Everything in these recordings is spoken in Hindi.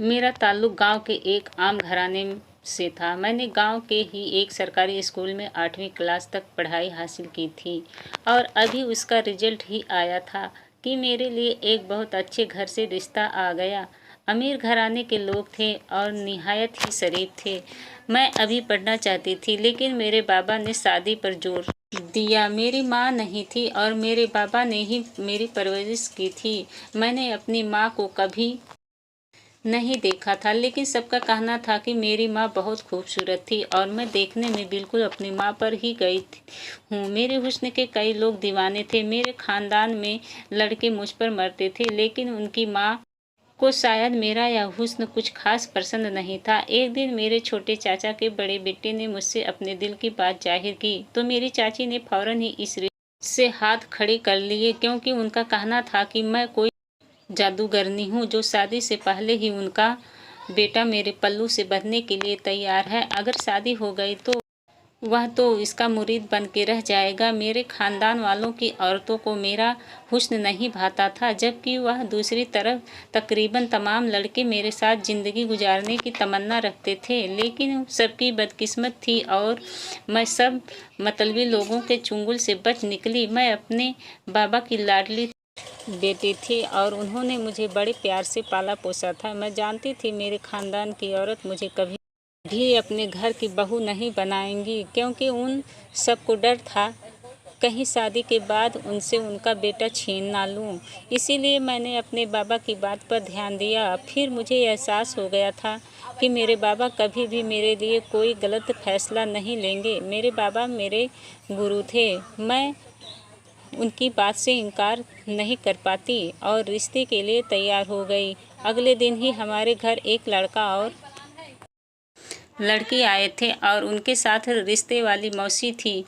मेरा ताल्लुक गांव के एक आम घराने से था। मैंने गांव के ही एक सरकारी स्कूल में 8वीं क्लास तक पढ़ाई हासिल की थी और अभी उसका रिजल्ट ही आया था कि मेरे लिए एक बहुत अच्छे घर से रिश्ता आ गया। अमीर घराने के लोग थे और निहायत ही शरीफ थे। मैं अभी पढ़ना चाहती थी लेकिन मेरे बाबा ने शादी पर जोर दिया। मेरी माँ नहीं थी और मेरे बाबा ने ही मेरी परवरिश की थी। मैंने अपनी माँ को कभी नहीं देखा था लेकिन सबका कहना था कि मेरी माँ बहुत खूबसूरत थी और मैं देखने में बिल्कुल अपनी माँ पर ही गई हूँ। मेरे हुस्न के कई लोग दीवाने थे। मेरे खानदान में लड़के मुझ पर मरते थे लेकिन उनकी माँ को शायद मेरा यह हुस्न कुछ खास पसंद नहीं था। एक दिन मेरे छोटे चाचा के बड़े बेटे ने मुझसे अपने दिल की बात जाहिर की तो मेरी चाची ने फौरन ही इस रिश्ते से हाथ खड़े कर लिए क्योंकि उनका कहना था कि मैं कोई जादूगरनी हूँ जो शादी से पहले ही उनका बेटा मेरे पल्लू से बंधने के लिए तैयार है। अगर शादी हो गई तो वह तो इसका मुरीद बन के रह जाएगा। मेरे खानदान वालों की औरतों को मेरा हुस्न नहीं भाता था जबकि वह दूसरी तरफ तकरीबन तमाम लड़के मेरे साथ ज़िंदगी गुजारने की तमन्ना रखते थे लेकिन सबकी बदकिस्मत थी और मैं सब मतलबी लोगों के चुंगल से बच निकली। मैं अपने बाबा की लाडली बेटी थी और उन्होंने मुझे बड़े प्यार से पाला पोसा था। मैं जानती थी मेरे खानदान की औरत मुझे कभी भी अपने घर की बहू नहीं बनाएंगी क्योंकि उन सबको डर था कहीं शादी के बाद उनसे उनका बेटा छीन ना लूं। इसीलिए मैंने अपने बाबा की बात पर ध्यान दिया। फिर मुझे एहसास हो गया था कि मेरे बाबा कभी भी मेरे लिए कोई गलत फैसला नहीं लेंगे। मेरे बाबा मेरे गुरु थे। मैं उनकी बात से इनकार नहीं कर पाती और रिश्ते के लिए तैयार हो गई। अगले दिन ही हमारे घर एक लड़का और लड़की आए थे और उनके साथ रिश्ते वाली मौसी थी।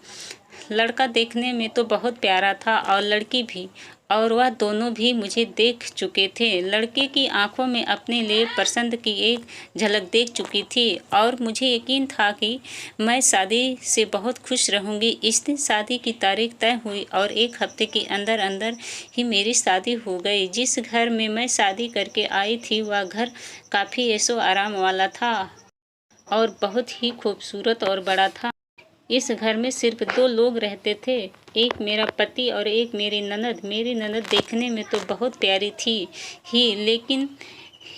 लड़का देखने में तो बहुत प्यारा था और लड़की भी, और वह दोनों भी मुझे देख चुके थे। लड़के की आंखों में अपने लिए पसंद की एक झलक देख चुकी थी और मुझे यकीन था कि मैं शादी से बहुत खुश रहूंगी। इस दिन शादी की तारीख तय हुई और एक हफ्ते के अंदर अंदर ही मेरी शादी हो गई। जिस घर में मैं शादी करके आई थी वह घर काफ़ी ऐशो आराम वाला था और बहुत ही खूबसूरत और बड़ा था। इस घर में सिर्फ 2 लोग रहते थे, एक मेरा पति और एक मेरी ननद। मेरी ननद देखने में तो बहुत प्यारी थी ही लेकिन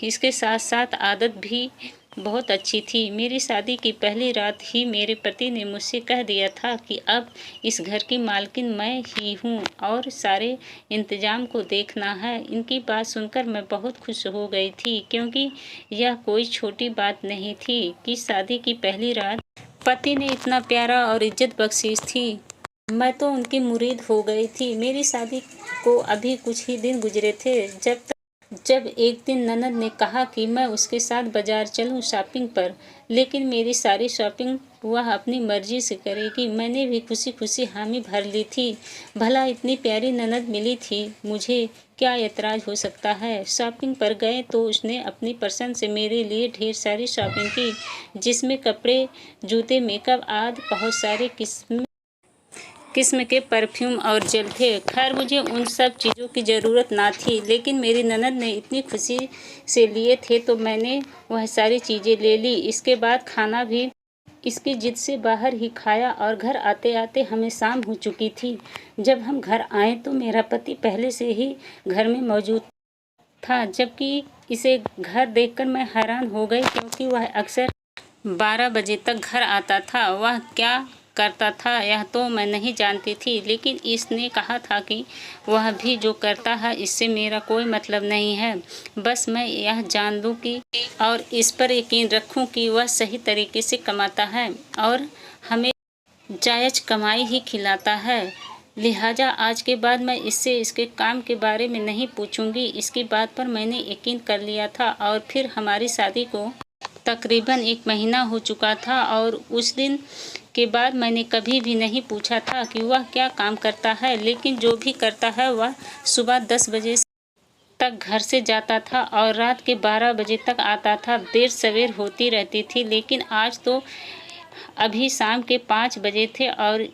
इसके साथ साथ आदत भी बहुत अच्छी थी। मेरी शादी की पहली रात ही मेरे पति ने मुझसे कह दिया था कि अब इस घर की मालकिन मैं ही हूँ और सारे इंतजाम को देखना है। इनकी बात सुनकर मैं बहुत खुश हो गई थी क्योंकि यह कोई छोटी बात नहीं थी कि शादी की पहली रात पति ने इतना प्यारा और इज्जत बख्शीश थी। मैं तो उनकी मुरीद हो गई थी। मेरी शादी को अभी कुछ ही दिन गुजरे थे जब एक दिन ननद ने कहा कि मैं उसके साथ बाजार चलूं शॉपिंग पर, लेकिन मेरी सारी शॉपिंग वह अपनी मर्जी से करेगी। मैंने भी खुशी खुशी हामी भर ली थी। भला इतनी प्यारी ननद मिली थी, मुझे क्या एतराज़ हो सकता है। शॉपिंग पर गए तो उसने अपनी पसंद से मेरे लिए ढेर सारी शॉपिंग की जिसमें कपड़े, जूते, मेकअप आदि बहुत सारे किस्म के परफ्यूम और जेल थे। खैर मुझे उन सब चीज़ों की ज़रूरत ना थी लेकिन मेरी ननद ने इतनी खुशी से लिए थे तो मैंने वह सारी चीज़ें ले ली। इसके बाद खाना भी इसकी जिद से बाहर ही खाया और घर आते आते हमें शाम हो चुकी थी। जब हम घर आए तो मेरा पति पहले से ही घर में मौजूद था जबकि इसे घर देखकर मैं हैरान हो गई क्योंकि वह अक्सर 12 बजे तक घर आता था। वह क्या करता था यह तो मैं नहीं जानती थी लेकिन इसने कहा था कि वह भी जो करता है इससे मेरा कोई मतलब नहीं है। बस मैं यह जान लूँ कि और इस पर यकीन रखूँ कि वह सही तरीके से कमाता है और हमें जायज़ कमाई ही खिलाता है। लिहाजा आज के बाद मैं इससे इसके काम के बारे में नहीं पूछूंगी। इसकी बात पर मैंने यकीन कर लिया था और फिर हमारी शादी को तकरीबन 1 महीना हो चुका था और उस दिन के बाद मैंने कभी भी नहीं पूछा था कि वह क्या काम करता है, लेकिन जो भी करता है वह सुबह 10 बजे तक घर से जाता था और रात के 12 बजे तक आता था। देर सवेर होती रहती थी लेकिन आज तो अभी शाम के 5 बजे थे और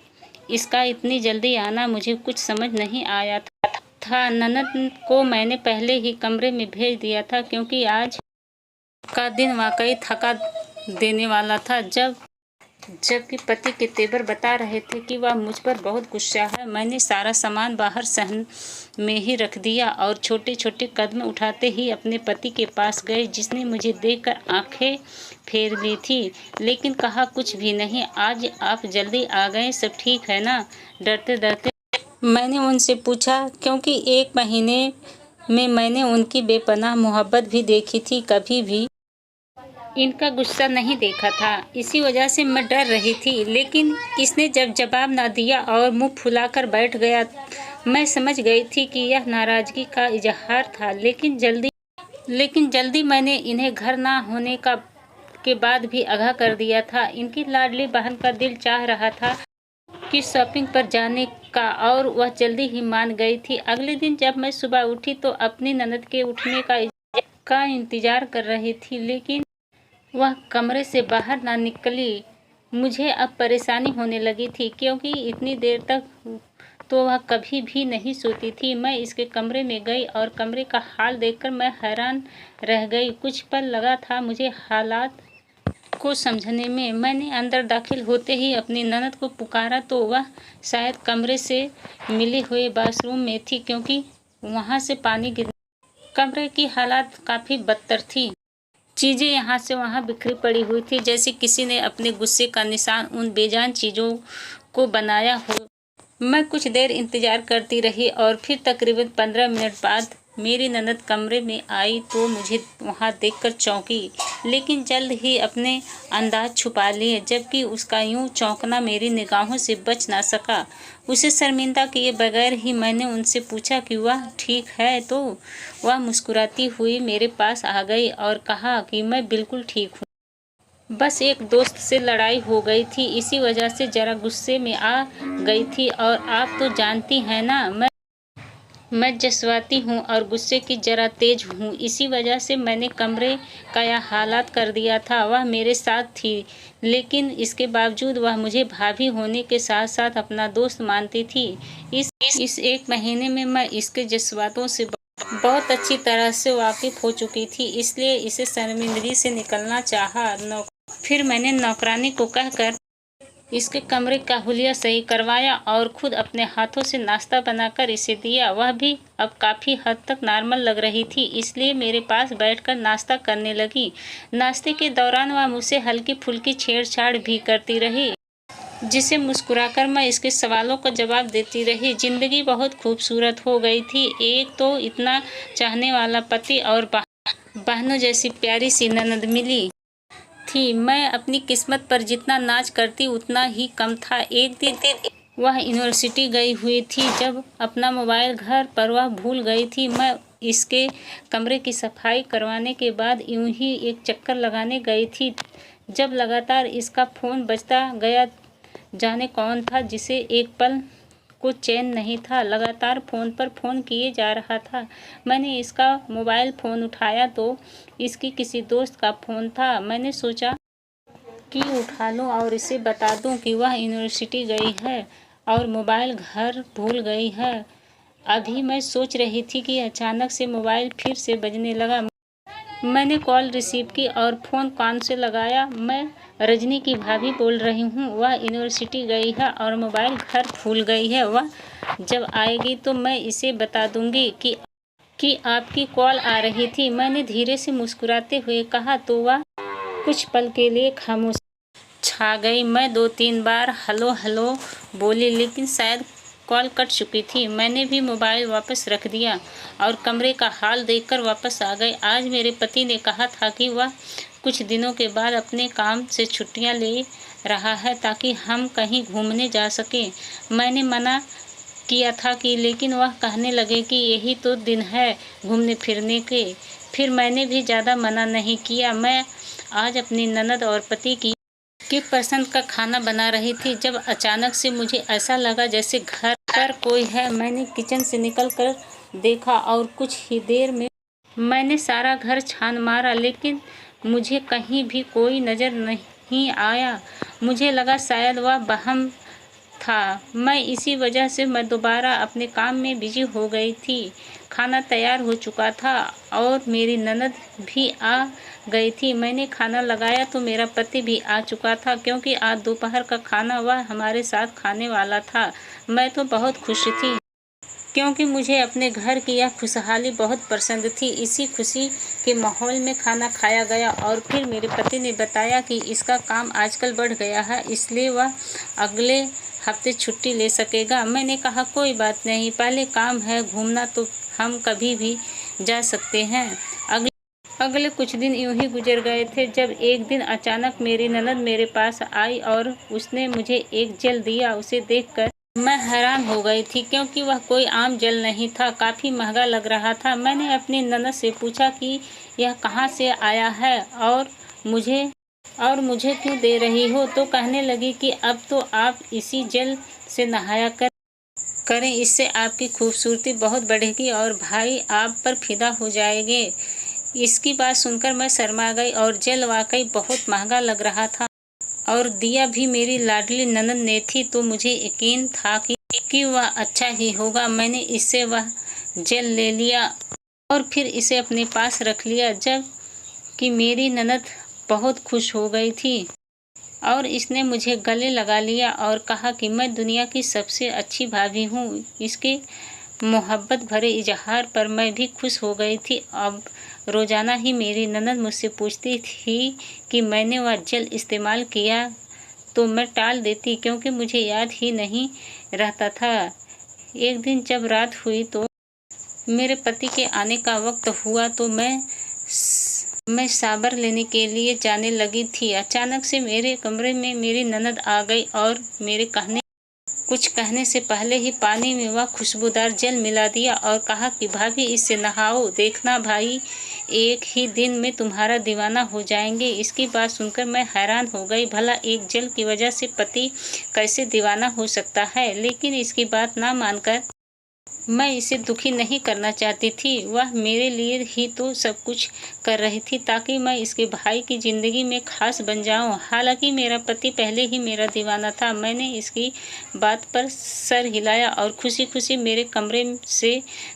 इसका इतनी जल्दी आना मुझे कुछ समझ नहीं आया था। ननद को मैंने पहले ही कमरे में भेज दिया था क्योंकि आज का दिन वाकई थका देने वाला था। जबकि पति के तेवर बता रहे थे कि वह मुझ पर बहुत गुस्सा है। मैंने सारा सामान बाहर सहन में ही रख दिया और छोटे छोटे कदम उठाते ही अपने पति के पास गए, जिसने मुझे देखकर आंखें फेर ली थी, लेकिन कहा कुछ भी नहीं। आज आप जल्दी आ गए, सब ठीक है ना? डरते डरते मैंने उनसे पूछा, क्योंकि 1 महीने में मैंने उनकी बेपनाह मोहब्बत भी देखी थी, कभी भी इनका गुस्सा नहीं देखा था। इसी वजह से मैं डर रही थी। लेकिन इसने जब जवाब ना दिया और मुंह फुलाकर बैठ गया, मैं समझ गई थी कि यह नाराजगी का इजहार था। लेकिन जल्दी मैंने इन्हें घर ना होने के बाद भी आगाह कर दिया था। इनकी लाडली बहन का दिल चाह रहा था कि शॉपिंग पर जाने का, और वह जल्दी ही मान गई थी। अगले दिन जब मैं सुबह उठी तो अपनी ननद के उठने का इंतजार कर रही थी, लेकिन वह कमरे से बाहर ना निकली। मुझे अब परेशानी होने लगी थी, क्योंकि इतनी देर तक तो वह कभी भी नहीं सोती थी। मैं इसके कमरे में गई और कमरे का हाल देखकर मैं हैरान रह गई। कुछ पल लगा था मुझे हालात को समझने में। मैंने अंदर दाखिल होते ही अपनी ननद को पुकारा तो वह शायद कमरे से मिले हुए बाथरूम में थी, क्योंकि वहां से पानी गिर। कमरे की हालात काफ़ी बदतर थी। चीज़ें यहाँ से वहाँ बिखरी पड़ी हुई थी, जैसे किसी ने अपने गुस्से का निशान उन बेजान चीज़ों को बनाया हो। मैं कुछ देर इंतज़ार करती रही और फिर तकरीबन 15 मिनट बाद मेरी ननद कमरे में आई तो मुझे वहाँ देखकर चौंकी, लेकिन जल्द ही अपने अंदाज छुपा लिए। जबकि उसका यूं चौंकना मेरी निगाहों से बच ना सका। उसे शर्मिंदा किए बगैर ही मैंने उनसे पूछा कि वह ठीक है तो वह मुस्कुराती हुई मेरे पास आ गई और कहा कि मैं बिल्कुल ठीक हूँ, बस एक दोस्त से लड़ाई हो गई थी, इसी वजह से ज़रा गुस्से में आ गई थी। और आप तो जानती हैं ना, मैं जज्बाती हूँ और गुस्से की ज़रा तेज हूँ। इसी वजह से मैंने कमरे का यह हालात कर दिया था। वह मेरे साथ थी, लेकिन इसके बावजूद वह मुझे भाभी होने के साथ साथ अपना दोस्त मानती थी। इस 1 महीने में मैं इसके जज्बातों से बहुत अच्छी तरह से वाकिफ हो चुकी थी, इसलिए इसे शर्मिंदगी से निकलना चाहा। फिर मैंने नौकरानी को कहकर इसके कमरे का हुलिया सही करवाया और खुद अपने हाथों से नाश्ता बनाकर इसे दिया। वह भी अब काफ़ी हद तक नॉर्मल लग रही थी, इसलिए मेरे पास बैठकर नाश्ता करने लगी। नाश्ते के दौरान वह मुझसे हल्की फुल्की छेड़छाड़ भी करती रही, जिसे मुस्कुराकर मैं इसके सवालों का जवाब देती रही। जिंदगी बहुत खूबसूरत हो गई थी। एक तो इतना चाहने वाला पति और बहनों जैसी प्यारी सी ननद मिली थी। मैं अपनी किस्मत पर जितना नाज करती उतना ही कम था। एक दिन वह यूनिवर्सिटी गई हुई थी, जब अपना मोबाइल घर पर वह भूल गई थी। मैं इसके कमरे की सफाई करवाने के बाद यूं ही एक चक्कर लगाने गई थी, जब लगातार इसका फ़ोन बजता गया। जाने कौन था जिसे एक पल को चैन नहीं था, लगातार फ़ोन पर फ़ोन किए जा रहा था। मैंने इसका मोबाइल फ़ोन उठाया तो इसकी किसी दोस्त का फ़ोन था। मैंने सोचा कि उठा लूं और इसे बता दूं कि वह यूनिवर्सिटी गई है और मोबाइल घर भूल गई है। अभी मैं सोच रही थी कि अचानक से मोबाइल फिर से बजने लगा। मैंने कॉल रिसीव की और फ़ोन कान से लगाया। मैं रजनी की भाभी बोल रही हूँ। वह यूनिवर्सिटी गई है और मोबाइल घर भूल गई है। वह जब आएगी तो मैं इसे बता दूंगी कि आपकी कॉल आ रही थी। मैंने धीरे से मुस्कुराते हुए कहा तो वह कुछ पल के लिए खामोश छा गई। मैं 2-3 बार हेलो हेलो बोली, लेकिन शायद कॉल कट चुकी थी। मैंने भी मोबाइल वापस रख दिया और कमरे का हाल देखकर वापस आ गई। आज मेरे पति ने कहा था कि वह कुछ दिनों के बाद अपने काम से छुट्टियां ले रहा है ताकि हम कहीं घूमने जा सकें। मैंने मना किया था कि, लेकिन वह कहने लगे कि यही तो दिन है घूमने फिरने के। फिर मैंने भी ज़्यादा मना नहीं किया। मैं आज अपनी ननद और पति की पसंद का खाना बना रही थी, जब अचानक से मुझे ऐसा लगा जैसे घर पर कोई है। मैंने किचन से निकलकर देखा और कुछ ही देर में मैंने सारा घर छान मारा, लेकिन मुझे कहीं भी कोई नज़र नहीं आया। मुझे लगा शायद वह था। मैं इसी वजह से मैं दोबारा अपने काम में बिजी हो गई थी। खाना तैयार हो चुका था और मेरी ननद भी आ गई थी। मैंने खाना लगाया तो मेरा पति भी आ चुका था, क्योंकि आज दोपहर का खाना वह हमारे साथ खाने वाला था। मैं तो बहुत खुश थी, क्योंकि मुझे अपने घर की यह खुशहाली बहुत पसंद थी। इसी खुशी के माहौल में खाना खाया गया और फिर मेरे पति ने बताया कि इसका काम आजकल बढ़ गया है, इसलिए वह अगले हफ्ते छुट्टी ले सकेगा। मैंने कहा कोई बात नहीं, पहले काम है, घूमना तो हम कभी भी जा सकते हैं। अगले कुछ दिन यूं ही गुजर गए थे, जब एक दिन अचानक मेरी ननद मेरे पास आई और उसने मुझे एक जल दिया। उसे देखकर मैं हैरान हो गई थी, क्योंकि वह कोई आम जल नहीं था, काफ़ी महंगा लग रहा था। मैंने अपनी ननद से पूछा कि यह कहाँ से आया है और मुझे क्यों दे रही हो, तो कहने लगी कि अब तो आप इसी जल से नहाया करें, इससे आपकी खूबसूरती बहुत बढ़ेगी और भाई आप पर फिदा हो जाएंगे। इसकी बात सुनकर मैं शर्मा गई और जल वाकई बहुत महंगा लग रहा था और दिया भी मेरी लाडली ननद ने थी, तो मुझे यकीन था कि वह अच्छा ही होगा। मैंने इससे वह जल ले लिया और फिर इसे अपने पास रख लिया, जब कि मेरी ननद बहुत खुश हो गई थी और इसने मुझे गले लगा लिया और कहा कि मैं दुनिया की सबसे अच्छी भाभी हूँ। इसके मोहब्बत भरे इजहार पर मैं भी खुश हो गई थी। अब रोज़ाना ही मेरी ननद मुझसे पूछती थी कि मैंने वह जल इस्तेमाल किया, तो मैं टाल देती, क्योंकि मुझे याद ही नहीं रहता था। एक दिन जब रात हुई तो मेरे पति के आने का वक्त हुआ, तो मैं शावर लेने के लिए जाने लगी थी। अचानक से मेरे कमरे में मेरी ननद आ गई और मेरे कुछ कहने से पहले ही पानी में वह खुशबूदार जल मिला दिया और कहा कि भाभी इससे नहाओ, देखना भाई एक ही दिन में तुम्हारा दीवाना हो जाएंगे। इसकी बात सुनकर मैं हैरान हो गई, भला एक जल की वजह से पति कैसे दीवाना हो सकता है। लेकिन इसकी बात ना मानकर मैं इसे दुखी नहीं करना चाहती थी। वह मेरे लिए ही तो सब कुछ कर रही थी, ताकि मैं इसके भाई की ज़िंदगी में खास बन जाऊं। हालांकि मेरा पति पहले ही मेरा दीवाना था। मैंने इसकी बात पर सर हिलाया और खुशी खुशी मेरे कमरे से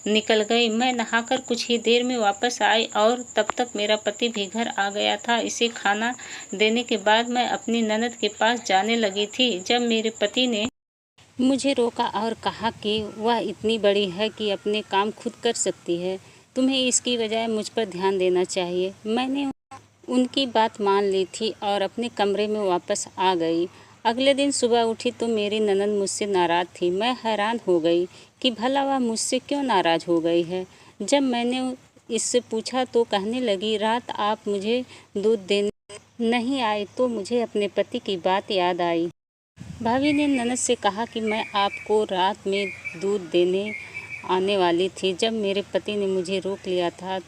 निकल गई। मैं नहाकर कुछ ही देर में वापस आई और तब तक मेरा पति भी घर आ गया था। इसे खाना देने के बाद मैं अपनी ननद के पास जाने लगी थी, जब मेरे पति ने मुझे रोका और कहा कि वह इतनी बड़ी है कि अपने काम खुद कर सकती है, तुम्हें इसकी बजाय मुझ पर ध्यान देना चाहिए। मैंने उनकी बात मान ली थी और अपने कमरे में वापस आ गई। अगले दिन सुबह उठी तो मेरी ननद मुझसे नाराज़ थी। मैं हैरान हो गई कि भला वह मुझसे क्यों नाराज़ हो गई है। जब मैंने इससे पूछा तो कहने लगी, रात आप मुझे दूध देने नहीं आए तो मुझे अपने पति की बात याद आई। भाभी ने ननद से कहा कि मैं आपको रात में दूध देने आने वाली थी। जब मेरे पति ने मुझे रोक लिया था,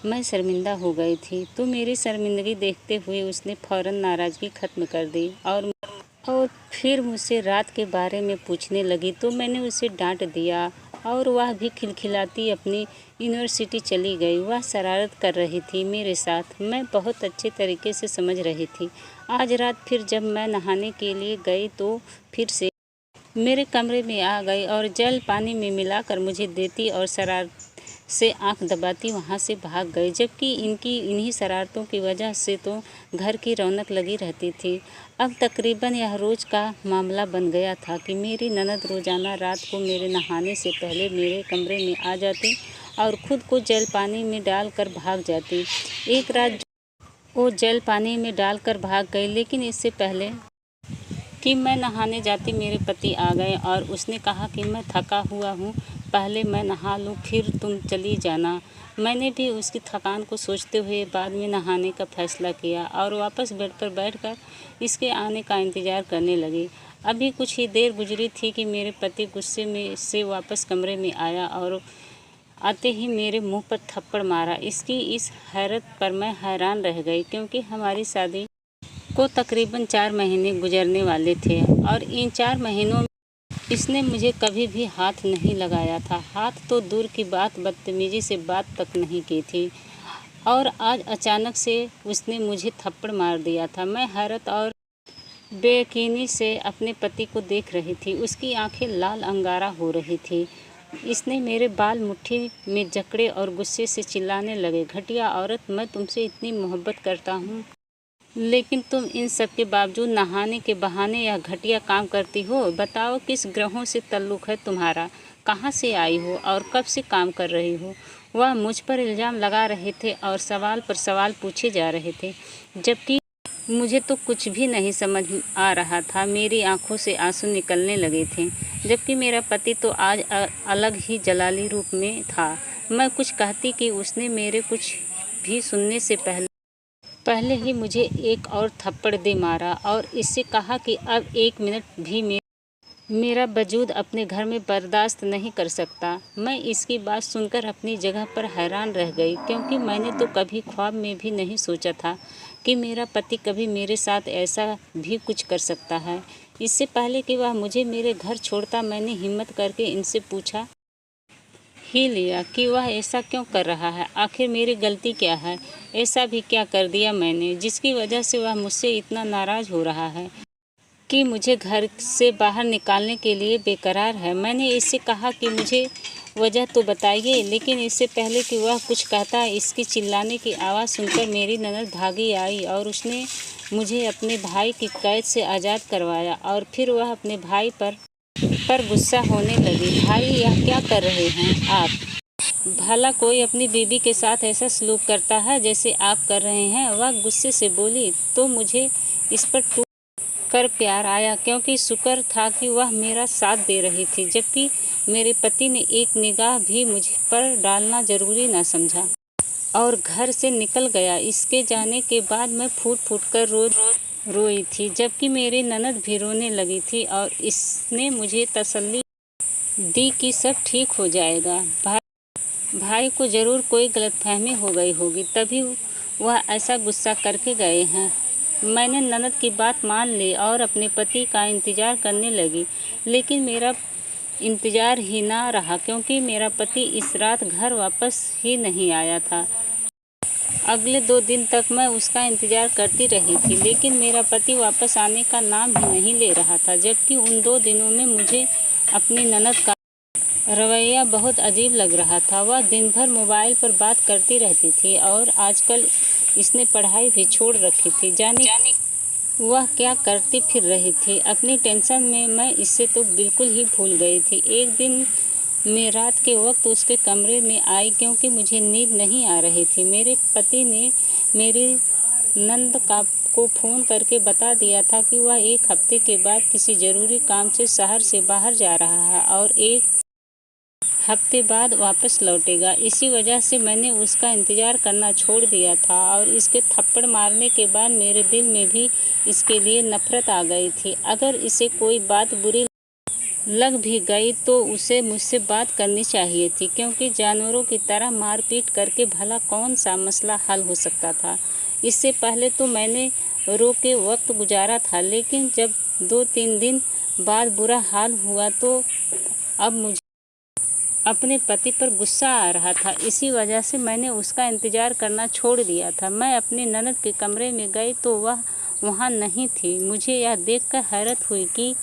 मैं शर्मिंदा हो गई थी, तो मेरी शर्मिंदगी देखते हुए उसने फ़ौरन नाराज़गी ख़त्म कर दी और फिर मुझसे रात के बारे में पूछने लगी, तो मैंने उसे डांट दिया और वह भी खिलखिलाती अपनी यूनिवर्सिटी चली गई। वह शरारत कर रही थी मेरे साथ, मैं बहुत अच्छे तरीके से समझ रही थी। आज रात फिर जब मैं नहाने के लिए गई तो फिर से मेरे कमरे में आ गई और जल पानी में मिलाकर मुझे देती और शरारत से आंख दबाती वहां से भाग गई। जबकि इन्हीं शरारतों की वजह से तो घर की रौनक लगी रहती थी। अब तकरीबन यह रोज़ का मामला बन गया था कि मेरी ननद रोज़ाना रात को मेरे नहाने से पहले मेरे कमरे में आ जाती और खुद को जल पानी में डालकर भाग जाती। एक रात वो जल पानी में डालकर भाग गई, लेकिन इससे पहले कि मैं नहाने जाती मेरे पति आ गए और उसने कहा कि मैं थका हुआ हूँ, पहले मैं नहा लूँ फिर तुम चली जाना। मैंने भी उसकी थकान को सोचते हुए बाद में नहाने का फ़ैसला किया और वापस बेड पर बैठकर इसके आने का इंतज़ार करने लगी। अभी कुछ ही देर गुजरी थी कि मेरे पति गुस्से में से वापस कमरे में आया और आते ही मेरे मुंह पर थप्पड़ मारा। इसकी इस हैरत पर मैं हैरान रह गई, क्योंकि हमारी शादी को तकरीबन 4 महीने गुजरने वाले थे और इन 4 महीनों में इसने मुझे कभी भी हाथ नहीं लगाया था। हाथ तो दूर की बात, बदतमीजी से बात तक नहीं की थी और आज अचानक से उसने मुझे थप्पड़ मार दिया था। मैं हैरत और बेयकीनी से अपने पति को देख रही थी। उसकी आंखें लाल अंगारा हो रही थी। इसने मेरे बाल मुट्ठी में जकड़े और गुस्से से चिल्लाने लगे, घटिया औरत, मैं तुमसे इतनी मोहब्बत करता हूँ, लेकिन तुम इन सब के बावजूद नहाने के बहाने यह घटिया काम करती हो। बताओ, किस ग्रहों से ताल्लुक़ है तुम्हारा? कहाँ से आई हो और कब से काम कर रही हो? वह मुझ पर इल्ज़ाम लगा रहे थे और सवाल पर सवाल पूछे जा रहे थे, जबकि मुझे तो कुछ भी नहीं समझ आ रहा था। मेरी आंखों से आंसू निकलने लगे थे, जबकि मेरा पति तो आज अलग ही जलाली रूप में था। मैं कुछ कहती कि उसने मेरे कुछ भी सुनने से पहले ही मुझे एक और थप्पड़ दे मारा और इससे कहा कि अब 1 मिनट भी मेरा वजूद अपने घर में बर्दाश्त नहीं कर सकता। मैं इसकी बात सुनकर अपनी जगह पर हैरान रह गई, क्योंकि मैंने तो कभी ख्वाब में भी नहीं सोचा था कि मेरा पति कभी मेरे साथ ऐसा भी कुछ कर सकता है। इससे पहले कि वह मुझे मेरे घर छोड़ता, मैंने हिम्मत करके इनसे पूछा ही लिया कि वह ऐसा क्यों कर रहा है। आखिर मेरी गलती क्या है? ऐसा भी क्या कर दिया मैंने जिसकी वजह से वह मुझसे इतना नाराज़ हो रहा है कि मुझे घर से बाहर निकालने के लिए बेकरार है? मैंने इससे कहा कि मुझे वजह तो बताइए, लेकिन इससे पहले कि वह कुछ कहता, इसकी चिल्लाने की आवाज़ सुनकर मेरी ननद भागी आई और उसने मुझे अपने भाई की कैद से आज़ाद करवाया। और फिर वह अपने भाई पर गुस्सा होने लगी। भाई, यह क्या कर रहे हैं आप? भला कोई अपनी बीवी के साथ ऐसा सलूक करता है जैसे आप कर रहे हैं? वह गुस्से से बोली। तो मुझे इस पर टूट कर प्यार आया, क्योंकि शुक्र था कि वह मेरा साथ दे रही थी, जबकि मेरे पति ने एक निगाह भी मुझ पर डालना जरूरी न समझा और घर से निकल गया। इसके जाने के बाद मैं फूट फूट कर रोई थी, जबकि मेरी ननद भी रोने लगी थी और इसने मुझे तसल्ली दी कि सब ठीक हो जाएगा। भाई को ज़रूर कोई गलतफहमी हो गई होगी, तभी वह ऐसा गुस्सा करके गए हैं। मैंने ननद की बात मान ली और अपने पति का इंतज़ार करने लगी, लेकिन मेरा इंतज़ार ही ना रहा, क्योंकि मेरा पति इस रात घर वापस ही नहीं आया था। अगले 2 दिन तक मैं उसका इंतज़ार करती रही थी, लेकिन मेरा पति वापस आने का नाम ही नहीं ले रहा था। जबकि उन 2 दिनों में मुझे अपनी ननद का रवैया बहुत अजीब लग रहा था। वह दिन भर मोबाइल पर बात करती रहती थी और आजकल इसने पढ़ाई भी छोड़ रखी थी। जाने वह क्या करती फिर रही थी। अपनी टेंशन में मैं इससे तो बिल्कुल ही भूल गई थी। एक दिन मैं रात के वक्त उसके कमरे में आई, क्योंकि मुझे नींद नहीं आ रही थी। मेरे पति ने मेरी नंद को फ़ोन करके बता दिया था कि वह 1 हफ्ते के बाद किसी ज़रूरी काम से शहर से बाहर जा रहा है और 1 हफ्ते बाद वापस लौटेगा। इसी वजह से मैंने उसका इंतज़ार करना छोड़ दिया था और इसके थप्पड़ मारने के बाद मेरे दिल में भी इसके लिए नफ़रत आ गई थी। अगर इसे कोई बात बुरी लग भी गई तो उसे मुझसे बात करनी चाहिए थी, क्योंकि जानवरों की तरह मारपीट करके भला कौन सा मसला हल हो सकता था। इससे पहले तो मैंने रो के वक्त गुजारा था, लेकिन जब 2-3 दिन बाद बुरा हाल हुआ तो अब मुझे अपने पति पर गुस्सा आ रहा था। इसी वजह से मैंने उसका इंतज़ार करना छोड़ दिया था। मैं अपनी ननद के कमरे में गई तो वह वहाँ नहीं थी। मुझे यह देखकर हैरत हुई कि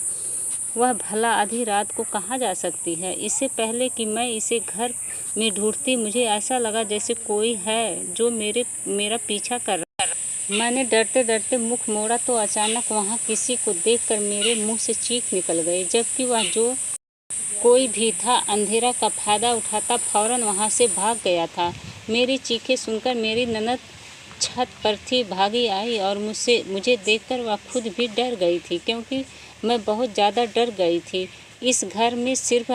वह भला आधी रात को कहाँ जा सकती है। इससे पहले कि मैं इसे घर में ढूंढती, मुझे ऐसा लगा जैसे कोई है जो मेरा पीछा कर रहा है। मैंने डरते डरते मुख मोड़ा तो अचानक वहाँ किसी को देखकर मेरे मुंह से चीख निकल गई, जबकि वह जो कोई भी था अंधेरा का फ़ायदा उठाता फ़ौरन वहाँ से भाग गया था। मेरी चीखें सुनकर मेरी ननद छत पर थी, भागी आई और मुझे देखकर वह खुद भी डर गई थी, क्योंकि मैं बहुत ज़्यादा डर गई थी। इस घर में सिर्फ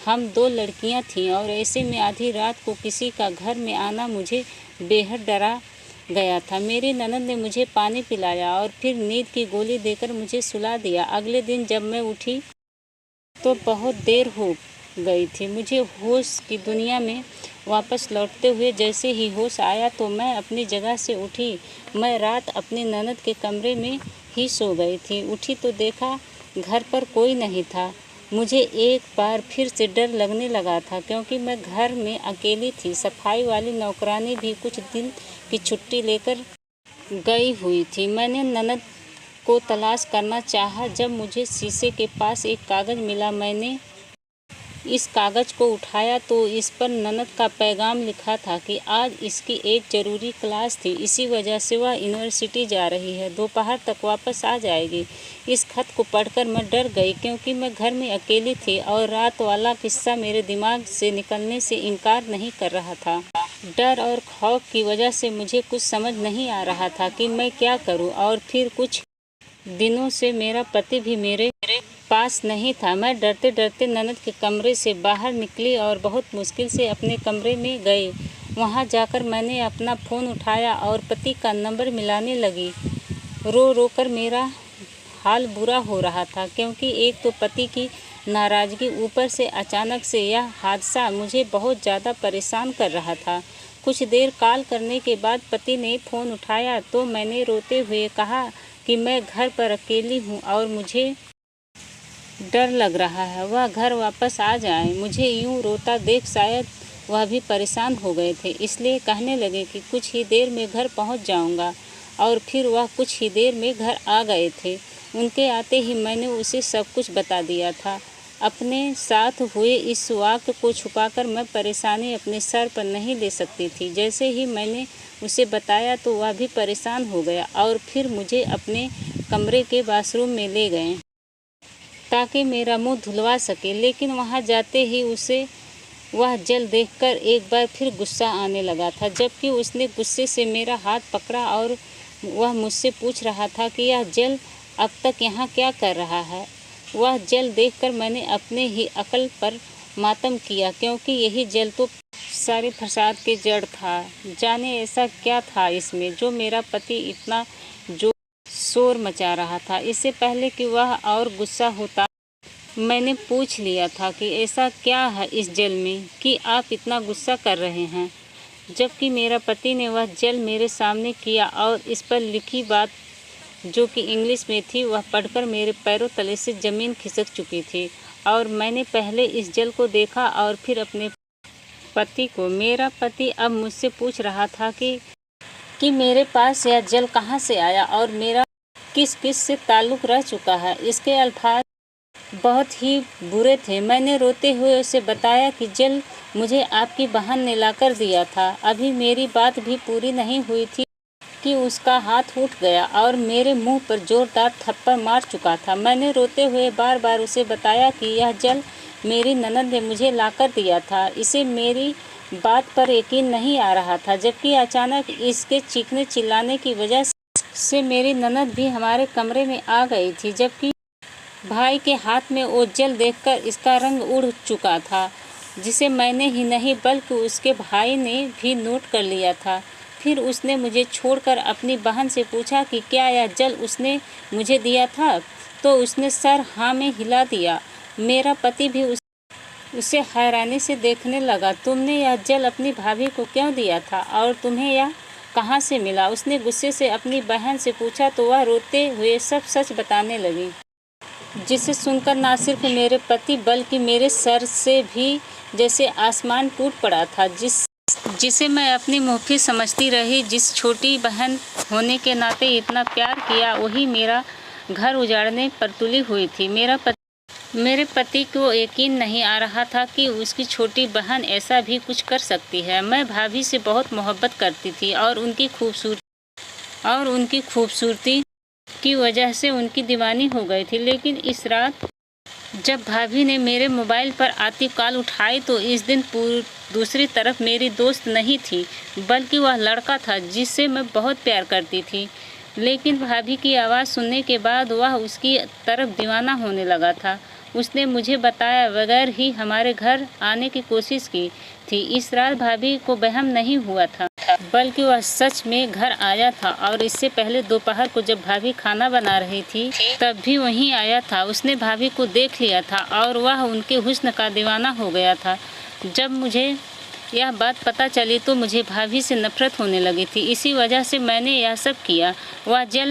हम 2 लड़कियां थीं और ऐसे में आधी रात को किसी का घर में आना मुझे बेहद डरा गया था। मेरी ननद ने मुझे पानी पिलाया और फिर नींद की गोली देकर मुझे सुला दिया। अगले दिन जब मैं उठी तो बहुत देर हो गई थी। मुझे होश की दुनिया में वापस लौटते हुए जैसे ही होश आया तो मैं अपनी जगह से उठी। मैं रात अपनी ननद के कमरे में ही सो गई थी। उठी तो देखा घर पर कोई नहीं था। मुझे एक बार फिर से डर लगने लगा था, क्योंकि मैं घर में अकेली थी। सफाई वाली नौकरानी भी कुछ दिन की छुट्टी लेकर गई हुई थी। मैंने ननद को तलाश करना चाहा। जब मुझे शीशे के पास एक कागज़ मिला, मैंने इस कागज़ को उठाया तो इस पर ननद का पैगाम लिखा था कि आज इसकी एक ज़रूरी क्लास थी, इसी वजह से वह यूनिवर्सिटी जा रही है, दोपहर तक वापस आ जाएगी। इस खत को पढ़कर मैं डर गई, क्योंकि मैं घर में अकेली थी और रात वाला किस्सा मेरे दिमाग से निकलने से इनकार नहीं कर रहा था। डर और खौफ की वजह से मुझे कुछ समझ नहीं आ रहा था कि मैं क्या करूं। और फिर कुछ दिनों से मेरा पति भी मेरे पास नहीं था। मैं डरते डरते ननद के कमरे से बाहर निकली और बहुत मुश्किल से अपने कमरे में गई। वहां जाकर मैंने अपना फ़ोन उठाया और पति का नंबर मिलाने लगी। रो रो कर मेरा हाल बुरा हो रहा था, क्योंकि एक तो पति की नाराज़गी, ऊपर से अचानक से यह हादसा मुझे बहुत ज़्यादा परेशान कर रहा था। कुछ देर कॉल करने के बाद पति ने फ़ोन उठाया तो मैंने रोते हुए कहा कि मैं घर पर अकेली हूँ और मुझे डर लग रहा है, वह घर वापस आ जाए। मुझे यूँ रोता देख शायद वह भी परेशान हो गए थे, इसलिए कहने लगे कि कुछ ही देर में घर पहुंच जाऊंगा। और फिर वह कुछ ही देर में घर आ गए थे। उनके आते ही मैंने उसे सब कुछ बता दिया था। अपने साथ हुए इस वाक़ये को छुपाकर मैं परेशानी अपने सर पर नहीं ले सकती थी। जैसे ही मैंने उसे बताया तो वह भी परेशान हो गया और फिर मुझे अपने कमरे के बाथरूम में ले गए ताकि मेरा मुंह धुलवा सके। लेकिन वहां जाते ही उसे वह जल देखकर एक बार फिर गुस्सा आने लगा था, जबकि उसने गुस्से से मेरा हाथ पकड़ा और वह मुझसे पूछ रहा था कि यह जल अब तक यहाँ क्या कर रहा है। वह जल देखकर मैंने अपने ही अक्ल पर मातम किया, क्योंकि यही जल तो सारे फसाद के जड़ था। जाने ऐसा क्या था इसमें जो मेरा पति इतना जो शोर मचा रहा था। इससे पहले कि वह और गुस्सा होता, मैंने पूछ लिया था कि ऐसा क्या है इस जल में कि आप इतना गुस्सा कर रहे हैं। जबकि मेरा पति ने वह जल मेरे सामने किया और इस पर लिखी बात, जो कि इंग्लिश में थी, वह पढ़कर मेरे पैरों तले से ज़मीन खिसक चुकी थी। और मैंने पहले इस जल को देखा और फिर अपने पति को। मेरा पति अब मुझसे पूछ रहा था कि मेरे पास यह जल कहाँ से आया और मेरा किस किस से ताल्लुक़ रह चुका है। इसके अल्फाज बहुत ही बुरे थे। मैंने रोते हुए उसे बताया कि जल मुझे आपकी बहन ने लाकर दिया था। अभी मेरी बात भी पूरी नहीं हुई थी कि उसका हाथ उठ गया और मेरे मुंह पर जोरदार थप्पड़ मार चुका था। मैंने रोते हुए बार बार उसे बताया कि यह जल मेरी ननद ने मुझे लाकर दिया था। इसे मेरी बात पर यकीन नहीं आ रहा था, जबकि अचानक इसके चीखने चिल्लाने की वजह से मेरी ननद भी हमारे कमरे में आ गई थी। जबकि भाई के हाथ में वो जल देखकर इसका रंग उड़ चुका था, जिसे मैंने ही नहीं बल्कि उसके भाई ने भी नोट कर लिया था। फिर उसने मुझे छोड़कर अपनी बहन से पूछा कि क्या यह जल उसने मुझे दिया था, तो उसने सर हाँ में हिला दिया। मेरा पति भी उसे हैरानी से देखने लगा। तुमने यह जल अपनी भाभी को क्यों दिया था और तुम्हें यह कहाँ से मिला? उसने गुस्से से अपनी बहन से पूछा तो वह रोते हुए सब सच बताने लगी, जिसे सुनकर ना सिर्फ मेरे पति बल्कि मेरे सर से भी जैसे आसमान टूट पड़ा था। जिसे मैं अपनी मुफ्ती समझती रही, जिस छोटी बहन होने के नाते इतना प्यार किया, वही मेरा घर उजाड़ने पर तुली हुई थी। मेरे पति को यकीन नहीं आ रहा था कि उसकी छोटी बहन ऐसा भी कुछ कर सकती है। मैं भाभी से बहुत मोहब्बत करती थी और उनकी खूबसूरती की वजह से उनकी दीवानी हो गई थी। लेकिन इस रात जब भाभी ने मेरे मोबाइल पर आती कॉल उठाई तो इस दिन दूसरी तरफ मेरी दोस्त नहीं थी, बल्कि वह लड़का था जिससे मैं बहुत प्यार करती थी। लेकिन भाभी की आवाज़ सुनने के बाद वह उसकी तरफ दीवाना होने लगा था। उसने मुझे बताया बगैर ही हमारे घर आने की कोशिश की थी। इस रात भाभी को वहम नहीं हुआ था, बल्कि वह सच में घर आया था। और इससे पहले दोपहर को जब भाभी खाना बना रही थी तब भी वहीं आया था। उसने भाभी को देख लिया था और वह उनके हुस्न का दीवाना हो गया था। जब मुझे यह बात पता चली तो मुझे भाभी से नफरत होने लगी थी। इसी वजह से मैंने यह सब किया। वह जल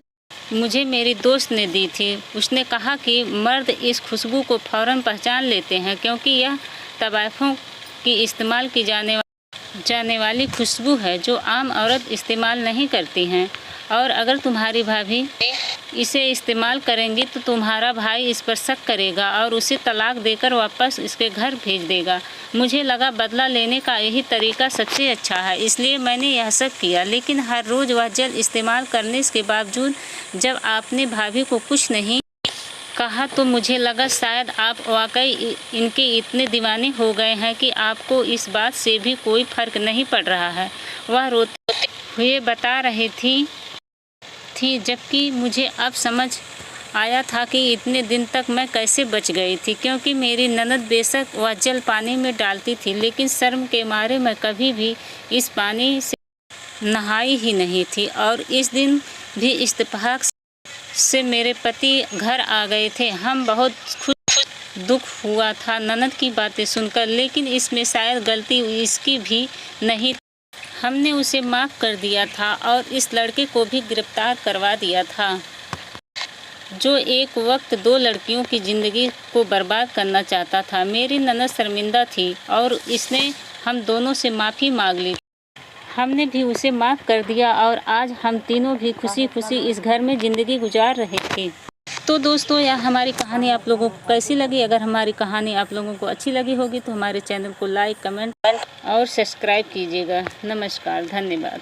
मुझे मेरी दोस्त ने दी थी। उसने कहा कि मर्द इस खुशबू को फ़ौरन पहचान लेते हैं, क्योंकि यह तवाइफों की इस्तेमाल की जाने वाली खुशबू है जो आम औरत इस्तेमाल नहीं करती हैं। और अगर तुम्हारी भाभी इसे इस्तेमाल करेंगी तो तुम्हारा भाई इस पर शक करेगा और उसे तलाक देकर वापस इसके घर भेज देगा। मुझे लगा बदला लेने का यही तरीका सबसे अच्छा है, इसलिए मैंने यह सब किया। लेकिन हर रोज़ वह जेल इस्तेमाल करने के बावजूद जब आपने भाभी को कुछ नहीं कहा तो मुझे लगा शायद आप वाकई इनके इतने दीवाने हो गए हैं कि आपको इस बात से भी कोई फ़र्क नहीं पड़ रहा है। वह रोते हुए बता रही थी जबकि मुझे अब समझ आया था कि इतने दिन तक मैं कैसे बच गई थी, क्योंकि मेरी ननद बेशक वह जल पानी में डालती थी, लेकिन शर्म के मारे मैं कभी भी इस पानी से नहाई ही नहीं थी। और इस दिन भी इत्तेफाक से मेरे पति घर आ गए थे। हम बहुत खुश दुख हुआ था ननद की बातें सुनकर, लेकिन इसमें शायद गलती इसकी भी नहीं। हमने उसे माफ़ कर दिया था और इस लड़के को भी गिरफ्तार करवा दिया था जो एक वक्त 2 लड़कियों की ज़िंदगी को बर्बाद करना चाहता था। मेरी ननद शर्मिंदा थी और इसने हम दोनों से माफ़ी मांग ली। हमने भी उसे माफ़ कर दिया और आज हम तीनों भी खुशी खुशी इस घर में ज़िंदगी गुजार रहे थे। तो दोस्तों, यह हमारी कहानी आप लोगों को कैसी लगी? अगर हमारी कहानी आप लोगों को अच्छी लगी होगी तो हमारे चैनल को लाइक, कमेंट और सब्सक्राइब कीजिएगा। नमस्कार, धन्यवाद।